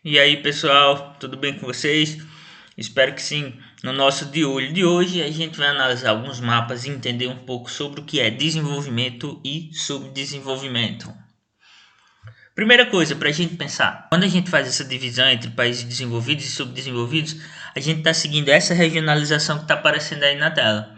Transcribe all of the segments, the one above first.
E aí pessoal, tudo bem com vocês? Espero que sim. No nosso de olho de hoje a gente vai analisar alguns mapas e entender um pouco sobre o que é desenvolvimento e subdesenvolvimento. Primeira coisa para a gente pensar, quando a gente faz essa divisão entre países desenvolvidos e subdesenvolvidos, a gente está seguindo essa regionalização que está aparecendo aí na tela.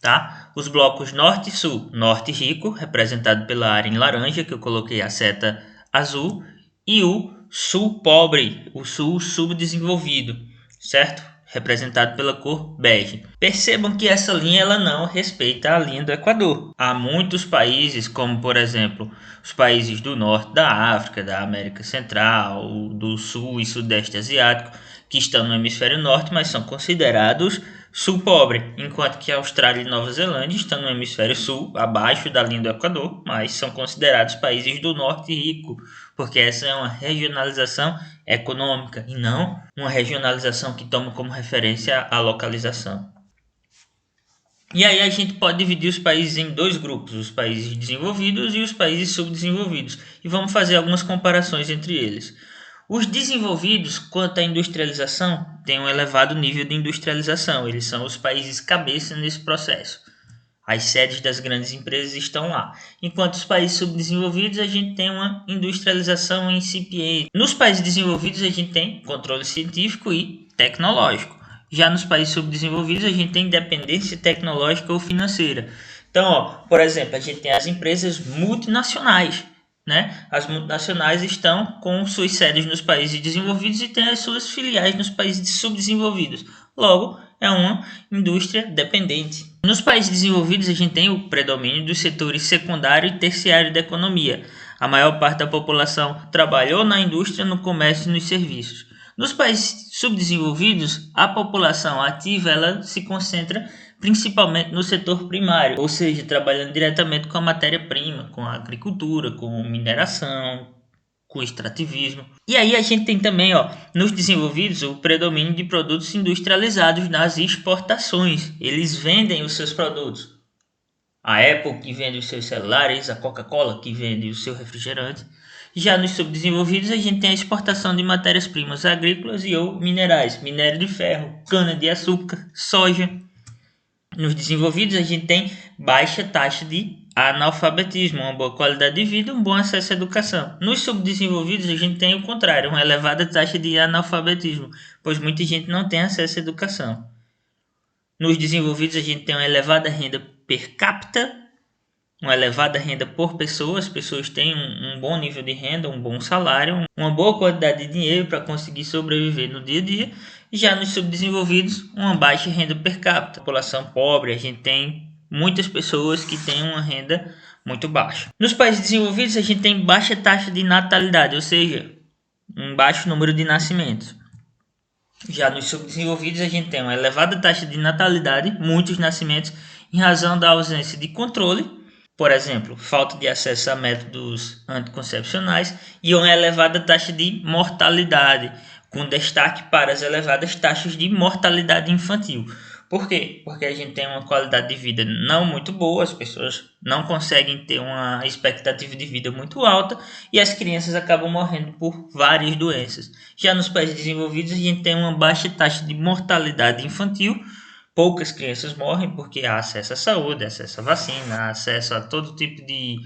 Tá? Os blocos norte e sul, norte rico, representado pela área em laranja, que eu coloquei a seta azul, e o sul pobre, o sul subdesenvolvido, certo? Representado pela cor bege. Percebam que essa linha ela não respeita a linha do Equador. Há muitos países, como por exemplo os países do norte da África, da América Central, do sul e sudeste asiático, que estão no hemisfério norte, mas são considerados sul pobre, enquanto que a Austrália e Nova Zelândia estão no hemisfério sul, abaixo da linha do Equador, mas são considerados países do norte rico, porque essa é uma regionalização econômica e não uma regionalização que toma como referência a localização. E aí a gente pode dividir os países em dois grupos, os países desenvolvidos e os países subdesenvolvidos, e vamos fazer algumas comparações entre eles. Os desenvolvidos, quanto à industrialização, têm um elevado nível de industrialização, eles são os países cabeça nesse processo. As sedes das grandes empresas estão lá. Enquanto os países subdesenvolvidos, a gente tem uma industrialização incipiente. Nos países desenvolvidos, a gente tem controle científico e tecnológico. Já nos países subdesenvolvidos, a gente tem independência tecnológica ou financeira. Então, por exemplo, a gente tem as empresas multinacionais. Né? As multinacionais estão com suas sedes nos países desenvolvidos e têm as suas filiais nos países subdesenvolvidos. Logo, é uma indústria dependente. Nos países desenvolvidos, a gente tem o predomínio dos setores secundário e terciário da economia. A maior parte da população trabalhou na indústria, no comércio e nos serviços. Nos países subdesenvolvidos, a população ativa ela se concentra principalmente no setor primário, ou seja, trabalhando diretamente com a matéria-prima, com a agricultura, com mineração, com extrativismo. E aí a gente tem também, nos desenvolvidos, o predomínio de produtos industrializados nas exportações. Eles vendem os seus produtos. A Apple que vende os seus celulares, a Coca-Cola que vende o seu refrigerante. Já nos subdesenvolvidos, a gente tem a exportação de matérias-primas agrícolas e ou minerais, minério de ferro, cana-de-açúcar, soja. Nos desenvolvidos, a gente tem baixa taxa de analfabetismo, uma boa qualidade de vida, um bom acesso à educação. Nos subdesenvolvidos, a gente tem o contrário, uma elevada taxa de analfabetismo, pois muita gente não tem acesso à educação. Nos desenvolvidos, a gente tem uma elevada renda per capita, uma elevada renda por pessoa, as pessoas têm um bom nível de renda, um bom salário, uma boa quantidade de dinheiro para conseguir sobreviver no dia a dia. Já nos subdesenvolvidos, uma baixa renda per capita, população pobre, a gente tem muitas pessoas que têm uma renda muito baixa. Nos países desenvolvidos, a gente tem baixa taxa de natalidade, ou seja, um baixo número de nascimentos. Já nos subdesenvolvidos, a gente tem uma elevada taxa de natalidade, muitos nascimentos, em razão da ausência de controle, por exemplo, falta de acesso a métodos anticoncepcionais e uma elevada taxa de mortalidade, com destaque para as elevadas taxas de mortalidade infantil. Por quê? Porque a gente tem uma qualidade de vida não muito boa, as pessoas não conseguem ter uma expectativa de vida muito alta e as crianças acabam morrendo por várias doenças. Já nos países desenvolvidos, a gente tem uma baixa taxa de mortalidade infantil. Poucas crianças morrem porque há acesso à saúde, acesso à vacina, acesso a todo tipo de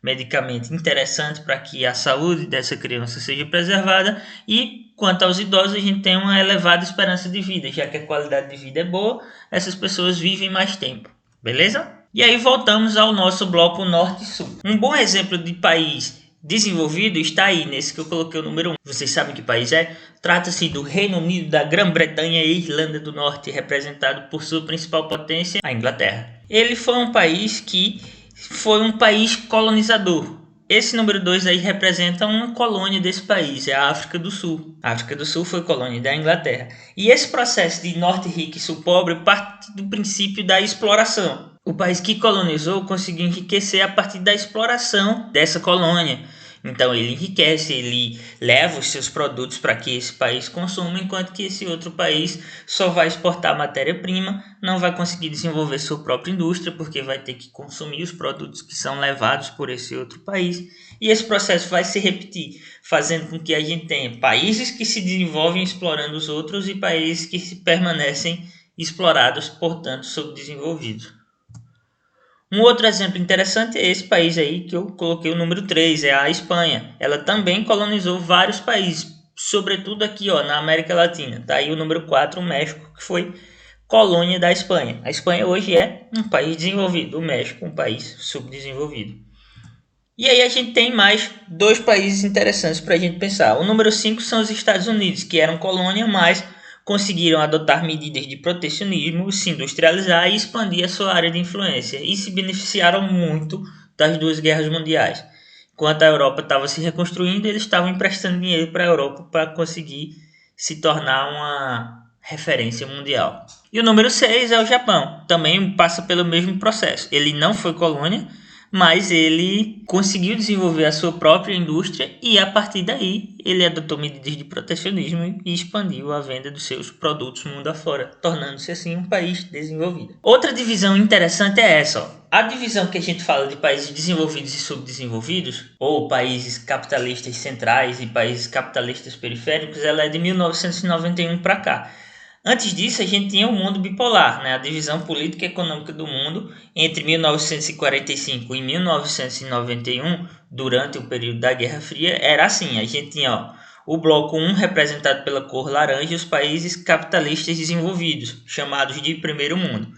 medicamento interessante para que a saúde dessa criança seja preservada. E quanto aos idosos, a gente tem uma elevada esperança de vida, já que a qualidade de vida é boa, essas pessoas vivem mais tempo, beleza? E aí voltamos ao nosso bloco norte e sul. Um bom exemplo de país desenvolvido está aí, nesse que eu coloquei o número 1. Vocês sabem que país é? Trata-se do Reino Unido, da Grã-Bretanha e Irlanda do Norte, representado por sua principal potência, a Inglaterra. Ele foi um país que foi um país colonizador. Esse número 2 aí representa uma colônia desse país, é a África do Sul. A África do Sul foi colônia da Inglaterra. E esse processo de norte rico e sul pobre parte do princípio da exploração. O país que colonizou conseguiu enriquecer a partir da exploração dessa colônia. Então ele enriquece, ele leva os seus produtos para que esse país consuma, enquanto que esse outro país só vai exportar matéria-prima, não vai conseguir desenvolver sua própria indústria, porque vai ter que consumir os produtos que são levados por esse outro país. E esse processo vai se repetir, fazendo com que a gente tenha países que se desenvolvem explorando os outros e países que se permanecem explorados, portanto, subdesenvolvidos. Um outro exemplo interessante é esse país aí que eu coloquei o número 3, é a Espanha. Ela também colonizou vários países, sobretudo aqui ó, na América Latina. Tá aí o número 4, o México, que foi colônia da Espanha. A Espanha hoje é um país desenvolvido, o México um país subdesenvolvido. E aí a gente tem mais dois países interessantes para a gente pensar. O número 5 são os Estados Unidos, que eram colônia, mas conseguiram adotar medidas de protecionismo, se industrializar e expandir a sua área de influência, e se beneficiaram muito das duas guerras mundiais. Enquanto a Europa estava se reconstruindo, eles estavam emprestando dinheiro para a Europa para conseguir se tornar uma referência mundial. E o número 6 é o Japão, também passa pelo mesmo processo. Ele não foi colônia, mas ele conseguiu desenvolver a sua própria indústria e a partir daí ele adotou medidas de protecionismo e expandiu a venda dos seus produtos mundo afora, tornando-se assim um país desenvolvido. Outra divisão interessante é essa, ó. A divisão que a gente fala de países desenvolvidos e subdesenvolvidos, ou países capitalistas centrais e países capitalistas periféricos, ela é de 1991 para cá. Antes disso, a gente tinha o mundo bipolar, né? A divisão política e econômica do mundo entre 1945 e 1991, durante o período da Guerra Fria, era assim. A gente tinha o bloco 1 representado pela cor laranja e os países capitalistas desenvolvidos, chamados de primeiro mundo.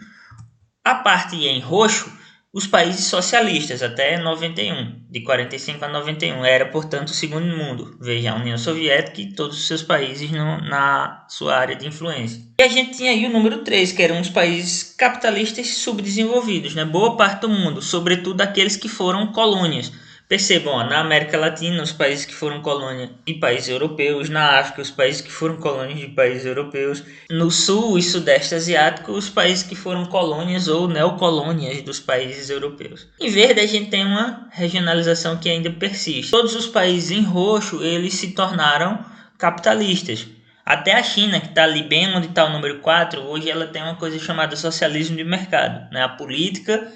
A parte em roxo, os países socialistas até 91, de 45 a 91, era portanto o segundo mundo, veja a União Soviética e todos os seus países na sua área de influência. E a gente tinha aí o número 3, que eram os países capitalistas subdesenvolvidos, né? Boa parte do mundo, sobretudo aqueles que foram colônias. Percebam, ó, na América Latina, os países que foram colônia de países europeus, na África, os países que foram colônias de países europeus, no sul e sudeste asiático, os países que foram colônias ou neocolônias dos países europeus. Em verde, a gente tem uma regionalização que ainda persiste. Todos os países em roxo, eles se tornaram capitalistas. Até a China, que está ali bem onde está o número 4, hoje ela tem uma coisa chamada socialismo de mercado, né? A política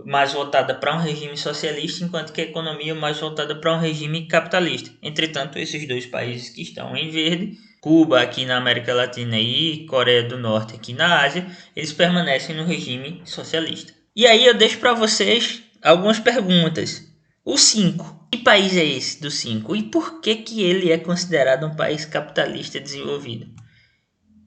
mais voltada para um regime socialista, enquanto que a economia mais voltada para um regime capitalista. Entretanto, esses dois países que estão em verde, Cuba aqui na América Latina e Coreia do Norte aqui na Ásia, eles permanecem no regime socialista. E aí eu deixo para vocês algumas perguntas. O 5, que país é esse do 5? E por que ele é considerado um país capitalista desenvolvido?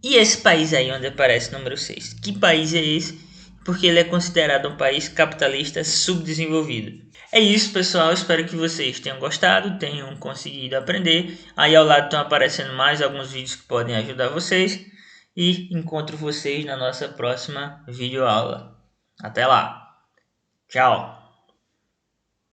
E esse país aí onde aparece o número 6? Que país é esse? Porque ele é considerado um país capitalista subdesenvolvido. É isso, pessoal. Espero que vocês tenham gostado, tenham conseguido aprender. Aí ao lado estão aparecendo mais alguns vídeos que podem ajudar vocês. E encontro vocês na nossa próxima videoaula. Até lá. Tchau.